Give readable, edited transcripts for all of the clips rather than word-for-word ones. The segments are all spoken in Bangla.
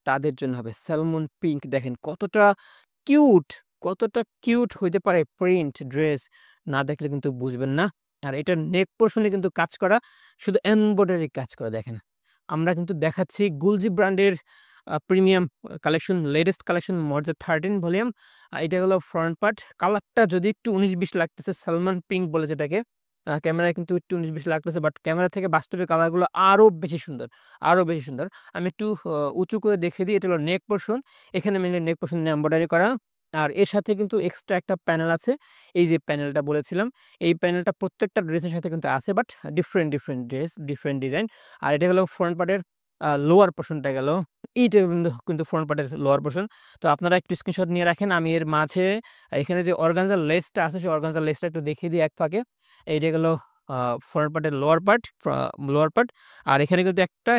তাদের জন্য হবে। স্যালমন পিঙ্ক দেখেন কিউট, কতটা কিউট হইতে পারে প্রিন্ট ড্রেস না দেখলে কিন্তু বুঝবেন না। আর এটার নেক পোরশন এ কিন্তু কাজ করা, শুধু এমব্রয়ডারি কাজ করা দেখেন। আমরা কিন্তু দেখাচ্ছি গুলজি ব্র্যান্ডের প্রিমিয়াম কালেকশন, লেটেস্ট কালেকশন মর্যাদা 13 ভলিউম। এটা হলো ফ্রন্ট পার্ট। কালারটা যদি একটু ১৯-২০ লাগতেছে, সালমান পিঙ্ক বলে যেটাকে। ক্যামেরায় কিন্তু একটু ১৯-২০ লাগতেছে, বাট ক্যামেরা থেকে বাস্তবে কালারগুলো আরো বেশি সুন্দর, আরো বেশি সুন্দর। আমি একটু উঁচু করে দেখিয়ে দিই। এটা হলো নেক পোরশন। এখানে মেইনলি নেক পোরশন এ এমব্রয়ডারি করা। আর এর সাথে কিন্তু এক্সট্রা একটা প্যানেল আছে। এই যে প্যানেলটা বলেছিলাম, এই প্যানেলটা প্রত্যেকটা ড্রেসের সাথে কিন্তু আছে, but different dress, different design. আর এটা হলো ফ্রন্ট পার্টের লোয়ার পোরশনটা গেল। এইটা কিন্তু ফ্রন্ট পার্টের লোয়ার পোরশন। তো আপনারা একটু স্ক্রিনশট নিয়ে রাখেন। আমি এর মাঝে এখানে যে অর্গানজার লেসটা আছে, সেই অর্গানজার লেসটা একটু দেখিয়ে দিই এক ফাঁকে। এইটা গেল আ ফ্রন্ট পার্টের লোয়ার পার্ট। আর এখানে কিন্তু একটা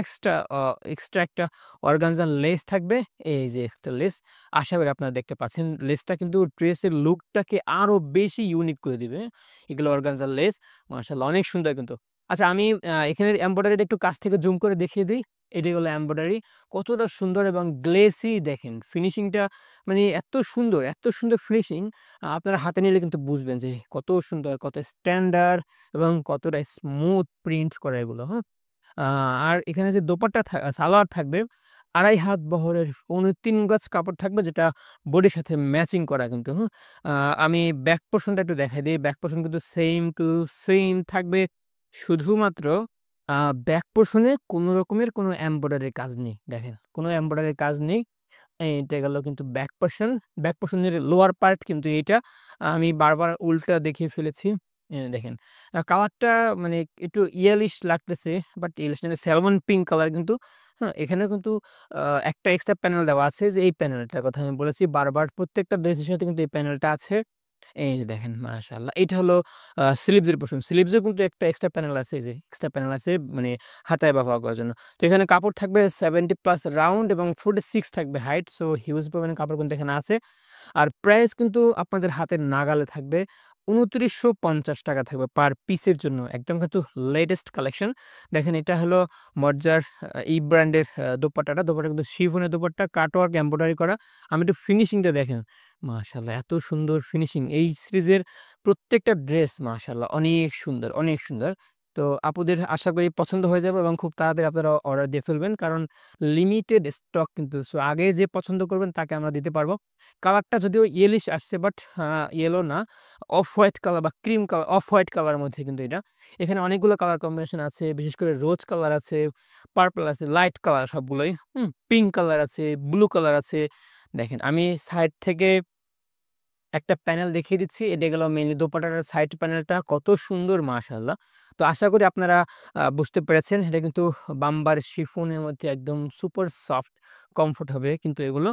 এক্সট্রা একটা অর্গানজার লেস থাকবে। এই যে একটা লেস। আশা করি আপনারা দেখতে পাচ্ছেন। লেসটা কিন্তু ড্রেসের লুকটাকে আরো বেশি ইউনিক করে দিবে। এগুলো অর্গানজার লেস। মাশাআল্লাহ অনেক সুন্দর কিন্তু। আচ্ছা, আমি এখানের এমব্রয়ডারিটা একটু কাছ থেকে জুম করে দেখিয়ে দেই। এটাই হলো এমব্রয়ডারি। কতটা সুন্দর এবং গ্লেসি দেখেন। ফিনিশিংটা মানে এত সুন্দর ফিনিশিং, আপনারা হাতে নিলে কিন্তু বুঝবেন যে কত সুন্দর, কত স্ট্যান্ডার্ড এবং কতটা স্মুথ প্রিন্ট করা এগুলো, হ্যাঁ? আ আর এখানে যে দোপাট্টা সালোয়ার থাকবে ২.৫ হাত বহরের ৩ গজ কাপড় থাকবে, যেটা বডির সাথে ম্যাচিং করা কিন্তু, হুম? আ আমি ব্যাক পোরশনটা একটু দেখাই দেই। ব্যাক পোরশন কিন্তু সেইম টু সেইম থাকবে। শুধুমাত্র আ ব্যাক পোরশনে কোন রকমের কোন এমব্রয়ডারির কাজ নেই। দেখেন, কোন এমব্রয়ডারির কাজ নেই। এইটা গেল কিন্তু ব্যাক পোরশন। ব্যাক পোরশনের লোয়ার পার্ট কিন্তু এইটা। আমি বারবার উল্টা দেখিয়ে ফেলেছি। দেখেন। কালারটা মানে একটু ইয়েলিশ লাগতেছে, বাট ইয়েলিশ না, স্যালমন পিঙ্ক কালার কিন্তু। হ্যাঁ? এখানেও কিন্তু আ একটা এক্সট্রা প্যানেল দেওয়া আছে, যে এই প্যানেলটার কথা আমি বলেছি বারবার। প্রত্যেকটা ড্রেসের সাথে কিন্তু এই প্যানেলটা আছে। এই যে দেখেন মাশাআল্লাহ। এইটা হলো স্লিভস এর পোরশন। স্লিভস এও কিন্তু একটা এক্সট্রা প্যানেল আছে, এই যে এক্সট্রা প্যানেল আছে মানে হাতায় ব্যবহার করার জন্য। তো এখানে কাপড় থাকবে 70 প্লাস রাউন্ড এবং 46 থাকবে হাইট। সো হিউজ পরিমাণে কাপড় কিন্তু এখানে আছে। আর প্রাইস কিন্তু আপনাদের হাতের নাগালে থাকবে। ৳২৯৫০ থাকবে পার পিসের জন্য। একদম কিন্তু লেটেস্ট কালেকশন। দেখেন, এটা হলো মজ্জার এই ব্র্যান্ডের দোপাট্টাটা। দোপাট্টা কিন্তু শিফনের দোপাট্টা, কাটওয়ার্ক এমব্রয়ডারি করা। আমি একটু ফিনিশিংটা দেখেন। মাশাআল্লাহ এত সুন্দর ফিনিশিং। এই সিরিজের প্রত্যেকটা ড্রেস মাশাআল্লাহ অনেক সুন্দর, অনেক সুন্দর। তো আপুদের আশা করি পছন্দ হয়ে যাবে এবং খুব তাড়াতাড়ি আপনারা অর্ডার দিয়ে ফেলবেন। কারণ লিমিটেড স্টক কিন্তু। সো আগে যে পছন্দ করবেন তাকে আমরা দিতে পারব। কালারটা যদিও ইয়েলিশ আসছে, বাট ইয়েলো না, অফ হোয়াইট কালার বা ক্রিম কালার, অফ হোয়াইট কালারের মধ্যে কিন্তু এটা। এখানে অনেকগুলো কালার কম্বিনেশন আছে। বিশেষ করে রোজ কালার আছে, পার্পল আছে, লাইট কালার সবগুলোই। হুম? পিঙ্ক কালার আছে, ব্লু কালার আছে। দেখেন, আমি সাইড থেকে একটা প্যানেল দেখিয়ে দিচ্ছি। এটা গেল মেইনলি দোপাট্টার সাইড প্যানেলটা, কত সুন্দর মাশাআল্লাহ। তো আশা করি আপনারা বুঝতে পেরেছেন। এটা কিন্তু বাম্বার শিফনের মধ্যে একদম সুপার সফট কমফোর্ট হবে কিন্তু এগুলো।